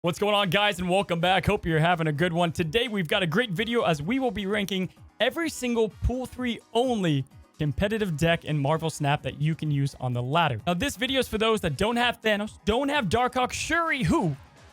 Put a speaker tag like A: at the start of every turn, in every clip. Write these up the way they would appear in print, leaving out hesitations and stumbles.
A: What's going on, guys, and welcome back. Hope you're having a good one. Today we've got a great video as we will be ranking every single Pool 3 only competitive deck in Marvel Snap that you can use on the ladder. Now this video is for those that don't have Thanos, don't have Darkhawk, Shuri,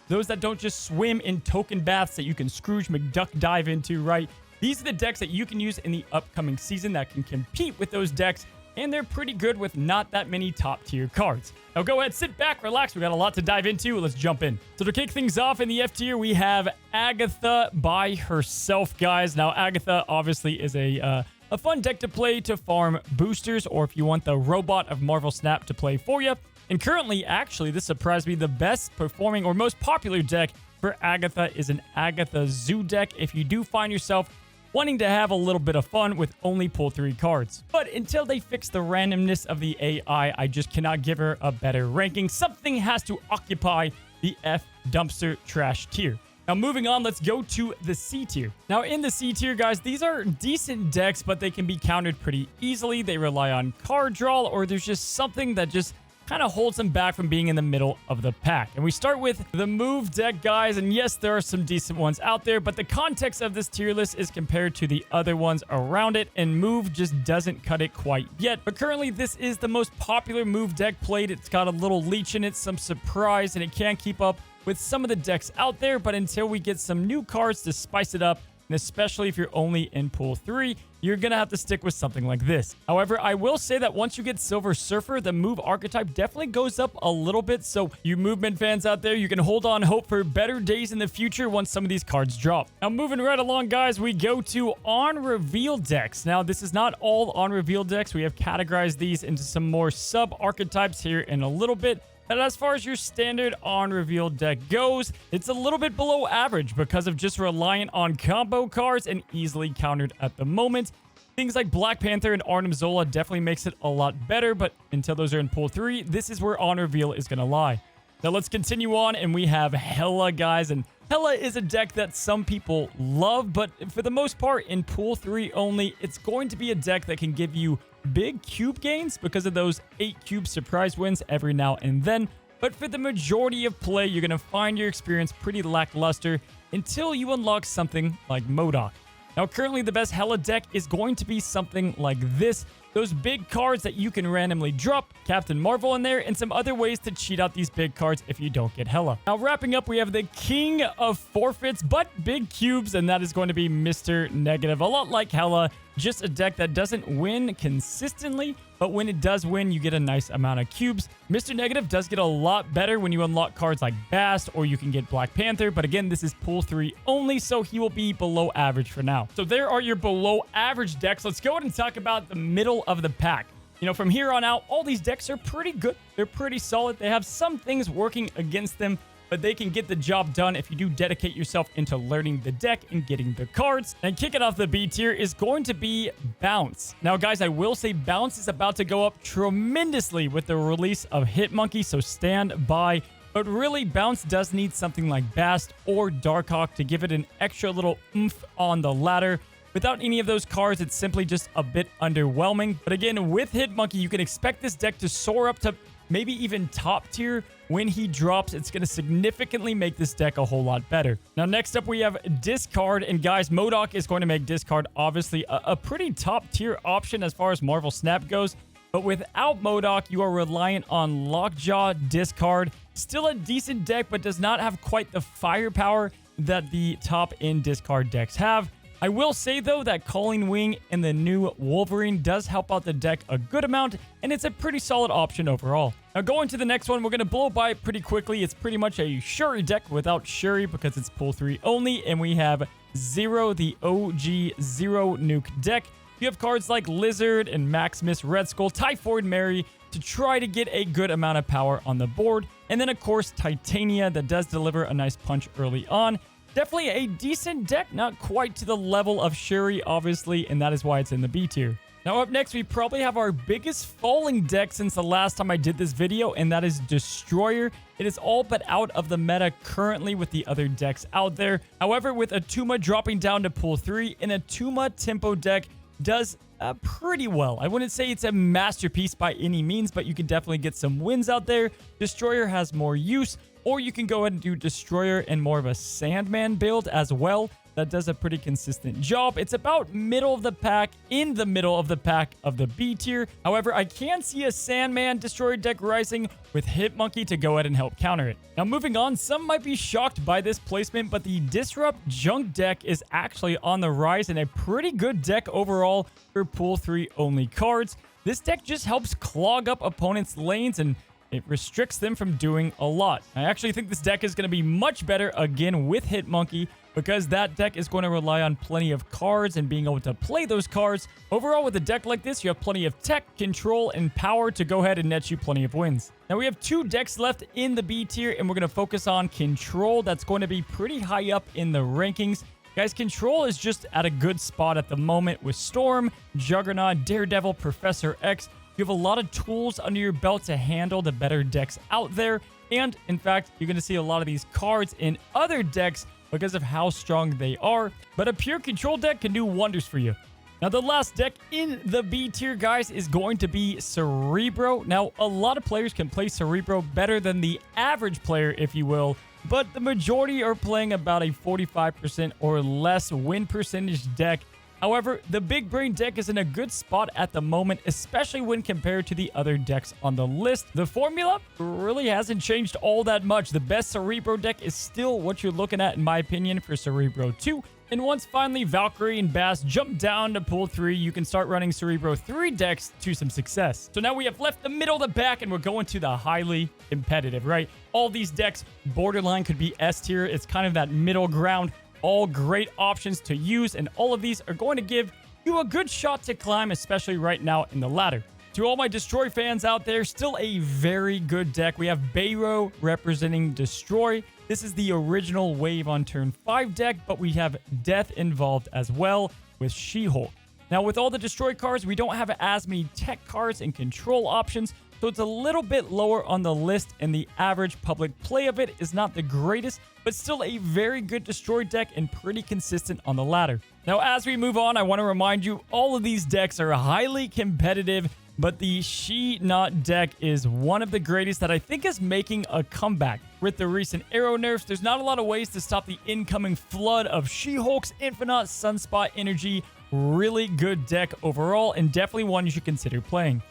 A: those that don't just swim in token baths that you can Scrooge McDuck dive into, right? These are the decks that you can use in the upcoming season that can compete with those decks, and they're pretty good with not that many top tier cards. Now go ahead, sit back, relax. We got a lot to dive into. Let's jump in. So to kick things off in the F tier, we have Agatha by herself, guys. Now Agatha obviously is a fun deck to play to farm boosters, or if you want the robot of Marvel Snap to play for you. And currently, actually, this surprised me, the best performing or most popular deck for Agatha is an Agatha Zoo deck. If you do find yourself wanting to have a little bit of fun with only pull 3 cards. But until they fix the randomness of the AI, I just cannot give her a better ranking. Something has to occupy the F dumpster trash tier. Now moving on, let's go to the C tier. Now in the C tier, guys, these are decent decks, but they can be countered pretty easily. They rely on card draw, or there's just something that just kind of holds them back from being in the middle of the pack. And we start with the Move deck, guys. And yes, there are some decent ones out there, but the context of this tier list is compared to the other ones around it, and Move just doesn't cut it quite yet. But currently, this is the most popular Move deck played. It's got a little leech in it, some surprise, and it can't keep up with some of the decks out there. But until we get some new cards to spice it up, and especially if you're only in Pool 3, you're going to have to stick with something like this. However, I will say that once you get Silver Surfer, the Move archetype definitely goes up a little bit. So you movement fans out there, you can hold on hope for better days in the future once some of these cards drop. Now moving right along, guys, we go to on-reveal decks. Now this is not all on-reveal decks. We have categorized these into some more sub-archetypes here in a little bit. And as far as your standard on-reveal deck goes, it's a little bit below average because of just reliant on combo cards and easily countered at the moment. Things like Black Panther and Arnim Zola definitely makes it a lot better, but until those are in Pool 3, this is where on-reveal is going to lie. Now let's continue on, and we have Hela, guys, and Hela is a deck that some people love, but for the most part, in Pool 3 only, it's going to be a deck that can give you big cube gains because of those 8 cube surprise wins every now and then. But for the majority of play, you're going to find your experience pretty lackluster until you unlock something like MODOK. Now, currently, the best Hela deck is going to be something like this. Those big cards that you can randomly drop, Captain Marvel in there, and some other ways to cheat out these big cards if you don't get Hela. Now, wrapping up, we have the king of forfeits, but big cubes, and that is going to be Mr. Negative. A lot like Hela, just a deck that doesn't win consistently, but when it does win, you get a nice amount of cubes. Mr. Negative does get a lot better when you unlock cards like Bast, or you can get Black Panther, but again, this is Pool 3 only, so he will be below average for now. So there are your below average decks. Let's go ahead and talk about the middle of the pack. You know, from here on out, all these decks are pretty good. They're pretty solid. They have some things working against them, but they can get the job done if you do dedicate yourself into learning the deck and getting the cards. And kicking off the B tier is going to be Bounce. Now, guys, I will say Bounce is about to go up tremendously with the release of Hitmonkey, so stand by. But really, Bounce does need something like Bast or Darkhawk to give it an extra little oomph on the ladder. Without any of those cards, it's simply just a bit underwhelming. But again, with Hitmonkey, you can expect this deck to soar up to maybe even top tier. When he drops, it's going to significantly make this deck a whole lot better. Now, next up, we have Discard. And guys, MODOK is going to make Discard obviously a pretty top tier option as far as Marvel Snap goes. But without MODOK, you are reliant on Lockjaw Discard. Still a decent deck, but does not have quite the firepower that the top-end Discard decks have. I will say, though, that Calling Wing and the new Wolverine does help out the deck a good amount, and it's a pretty solid option overall. Now, going to the next one, we're going to blow by it pretty quickly. It's pretty much a Shuri deck without Shuri because it's Pool 3 only, and we have Zero, the OG Zero Nuke deck. You have cards like Lizard and Maximus, Red Skull, Typhoid Mary to try to get a good amount of power on the board. And then, of course, Titania that does deliver a nice punch early on. Definitely a decent deck, not quite to the level of Shuri, obviously, and that is why it's in the B tier. Now up next, we probably have our biggest falling deck since the last time I did this video, and that is Destroyer. It is all but out of the meta currently with the other decks out there. However, with Atuma dropping down to Pool 3, an Atuma Tempo deck does pretty well. I wouldn't say it's a masterpiece by any means, but you can definitely get some wins out there. Destroyer has more use. or you can go ahead and do Destroyer and more of a Sandman build as well. That does a pretty consistent job. It's about middle of the pack, in the middle of the pack of the B tier. However, I can see a Sandman Destroyer deck rising with Hitmonkey to go ahead and help counter it. Now, moving on, some might be shocked by this placement, but the Disrupt Junk deck is actually on the rise and a pretty good deck overall for Pool 3 only cards. This deck just helps clog up opponents' lanes and it restricts them from doing a lot. I actually think this deck is going to be much better again with Hitmonkey because that deck is going to rely on plenty of cards and being able to play those cards. Overall, with a deck like this, you have plenty of tech, control, and power to go ahead and net you plenty of wins. Now, we have 2 decks left in the B tier, and we're going to focus on Control. That's going to be pretty high up in the rankings. Guys, Control is just at a good spot at the moment with Storm, Juggernaut, Daredevil, Professor X. You have a lot of tools under your belt to handle the better decks out there. And, in fact, you're going to see a lot of these cards in other decks because of how strong they are. But a pure Control deck can do wonders for you. Now, the last deck in the B tier, guys, is going to be Cerebro. Now, a lot of players can play Cerebro better than the average player, if you will. But the majority are playing about a 45% or less win percentage deck. However, the Big Brain deck is in a good spot at the moment, especially when compared to the other decks on the list. The formula really hasn't changed all that much. The best Cerebro deck is still what you're looking at, in my opinion, for Cerebro 2. And once finally Valkyrie and Bass jump down to Pool 3, you can start running Cerebro 3 decks to some success. So now we have left the middle of the pack and we're going to the highly competitive, right? All these decks, borderline could be S tier. It's kind of that middle ground. All great options to use, and all of these are going to give you a good shot to climb, especially right now in the ladder. To all my Destroy fans out there, still a very good deck. We have Baero representing Destroy. This is the original Wave on turn 5 deck, but we have Death involved as well with She-Hulk. Now, with all the Destroy cards, we don't have as many tech cards and control options, so it's a little bit lower on the list, and the average public play of it is not the greatest, but still a very good Destroy deck and pretty consistent on the ladder. Now, as we move on, I want to remind you, all of these decks are highly competitive, but the Shenaut deck is one of the greatest that I think is making a comeback. With the recent arrow nerfs, there's not a lot of ways to stop the incoming flood of She-Hulk's Infinite Sunspot energy. Really good deck overall, and definitely one you should consider playing.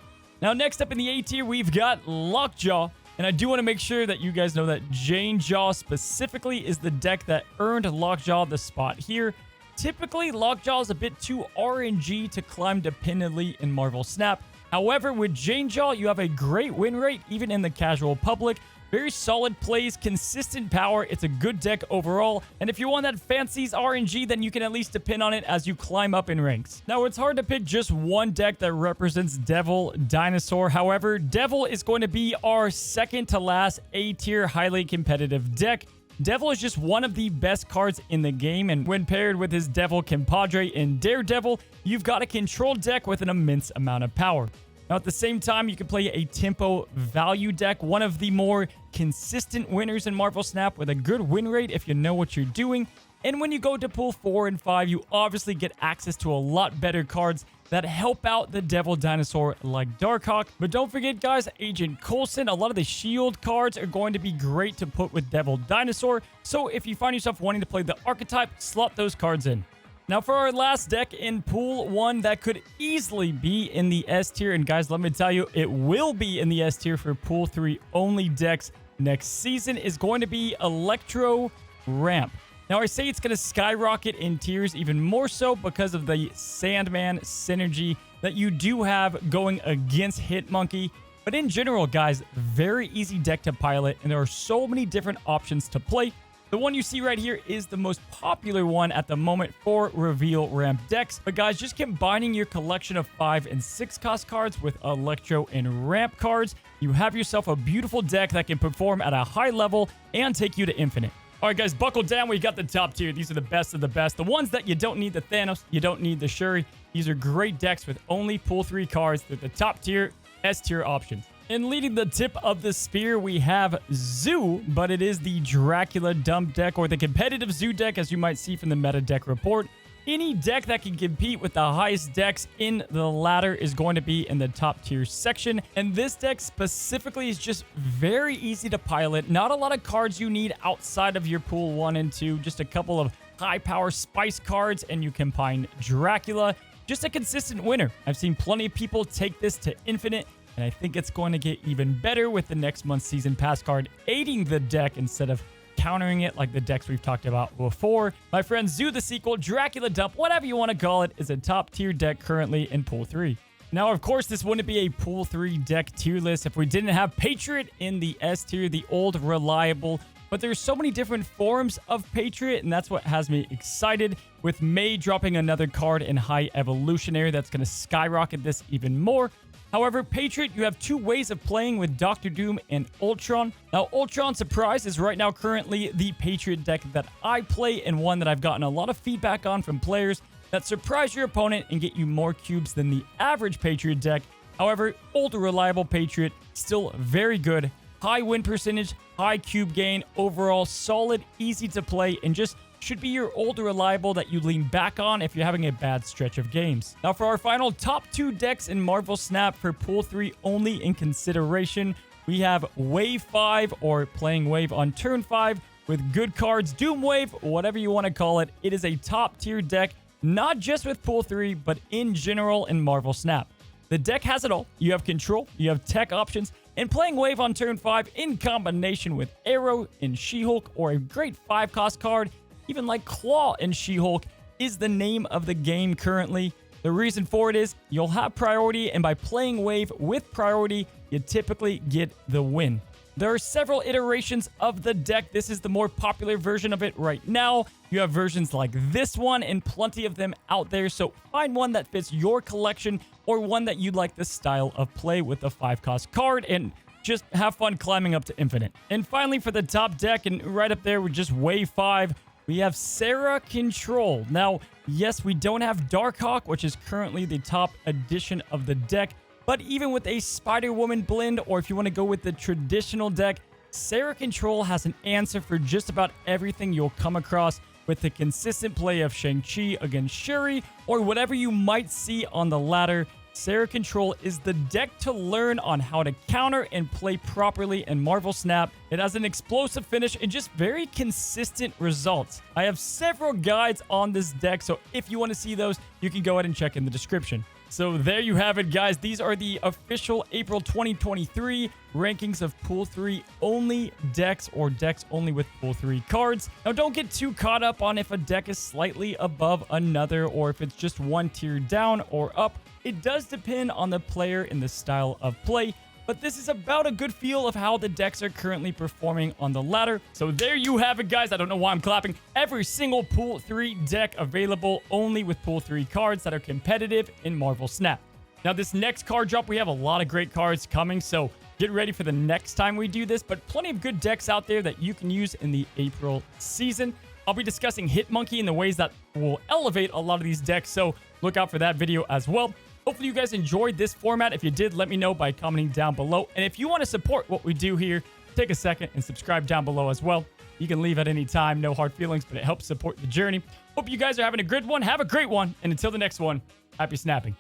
A: Now, next up in the A tier, we've got Lockjaw. And I do want to make sure that you guys know that Jane Jaw specifically is the deck that earned Lockjaw the spot here. Typically, Lockjaw is a bit too RNG to climb dependently in Marvel Snap. However, with Jane Jaw, you have a great win rate, even in the casual public. Very solid plays, consistent power. It's a good deck overall. And if you want that fancies RNG, then you can at least depend on it as you climb up in ranks. Now, it's hard to pick just one deck that represents Devil Dinosaur. However, Devil is going to be our second to last A tier highly competitive deck. Devil is just one of the best cards in the game, and when paired with his Devil compadre in Daredevil, you've got a control deck with an immense amount of power. Now, at the same time, you can play a tempo value deck, one of the more consistent winners in Marvel Snap with a good win rate if you know what you're doing. And when you go to Pool 4 and 5, you obviously get access to a lot better cards that help out the Devil Dinosaur like Darkhawk. But don't forget, guys, Agent Coulson, a lot of the shield cards are going to be great to put with Devil Dinosaur. So if you find yourself wanting to play the archetype, slot those cards in. Now, for our last deck in Pool 1 that could easily be in the S tier, and guys, let me tell you, it will be in the S tier for Pool 3 only decks next season, is going to be Electro Ramp. Now, I say it's going to skyrocket in tiers even more so because of the Sandman synergy that you do have going against Hitmonkey. But in general, guys, very easy deck to pilot, and there are so many different options to play. The one you see right here is the most popular one at the moment for reveal ramp decks. But guys, just combining your collection of 5 and 6 cost cards with Electro and ramp cards, you have yourself a beautiful deck that can perform at a high level and take you to infinite. All right, guys, buckle down. We got the top tier. These are the best of the best. The ones that you don't need the Thanos, you don't need the Shuri. These are great decks with only Pool 3 cards. They're the top tier, S tier options. And leading the tip of the spear, we have Zoo, but it is the Dracula dump deck, or the competitive Zoo deck, as you might see from the meta deck report. any deck that can compete with the highest decks in the ladder is going to be in the top tier section. And this deck specifically is just very easy to pilot. Not a lot of cards you need outside of your pool 1 and 2. Just a couple of high power spice cards, and you combine Dracula. Just a consistent winner. I've seen plenty of people take this to infinite, and I think it's going to get even better with the next month's season pass card aiding the deck instead of countering it like the decks we've talked about before. My friends, Zoo the Sequel, Dracula Dump, whatever you want to call it, is a top tier deck currently in Pool 3. Now, of course, this wouldn't be a Pool 3 deck tier list if we didn't have Patriot in the S tier, the old reliable. But there's so many different forms of Patriot, and that's what has me excited, with May dropping another card in High Evolutionary that's going to skyrocket this even more. However, Patriot, you have two ways of playing with Doctor Doom and Ultron. Now, Ultron Surprise is right now currently the Patriot deck that I play, and one that I've gotten a lot of feedback on from players that surprise your opponent and get you more cubes than the average Patriot deck. However, ultra reliable Patriot, still very good. High win percentage, high cube gain, overall solid, easy to play, and just should be your ultra reliable that you lean back on if you're having a bad stretch of games. Now, for our final top 2 decks in Marvel Snap for Pool 3 only in consideration, we have Wave 5, or playing Wave on turn 5 with good cards, Doom Wave, whatever you want to call it. It is a top tier deck, not just with Pool 3, but in general in Marvel Snap. The deck has it all. You have control, you have tech options, and playing Wave on turn 5 in combination with Arrow and She-Hulk, or a great 5-cost card, even like Claw and She-Hulk, is the name of the game currently. The reason for it is you'll have priority, and by playing Wave with priority, you typically get the win. There are several iterations of the deck. This is the more popular version of it right now. You have versions like this one and plenty of them out there, so find one that fits your collection or one that you like the style of play with a 5-cost card, and just have fun climbing up to infinite. And finally, for the top deck, and right up there with just Wave 5, we have Sera Control. Now, yes, we don't have Darkhawk, which is currently the top edition of the deck, but even with a Spider-Woman blend, or if you want to go with the traditional deck, Sera Control has an answer for just about everything you'll come across with the consistent play of Shang-Chi against Shuri, or whatever you might see on the ladder. Sera Control is the deck to learn on how to counter and play properly in Marvel Snap. It has an explosive finish and just very consistent results. I have several guides on this deck, so if you want to see those, you can go ahead and check in the description. So there you have it, guys. These are the official April 2023 rankings of Pool 3 only decks, or decks only with Pool 3 cards. Now, don't get too caught up on if a deck is slightly above another, or if it's just one tier down or up. It does depend on the player and the style of play, but this is about a good feel of how the decks are currently performing on the ladder. So there you have it, guys. I don't know why I'm clapping. Every single Pool 3 deck available only with Pool 3 cards that are competitive in Marvel Snap. Now, this next card drop, we have a lot of great cards coming, so get ready for the next time we do this, but plenty of good decks out there that you can use in the April season. I'll be discussing Hitmonkey and the ways that will elevate a lot of these decks, so look out for that video as well. Hopefully you guys enjoyed this format. If you did, let me know by commenting down below. And if you want to support what we do here, take a second and subscribe down below as well. You can leave at any time, no hard feelings, but it helps support the journey. Hope you guys are having a good one. Have a great one. And until the next one, happy snapping.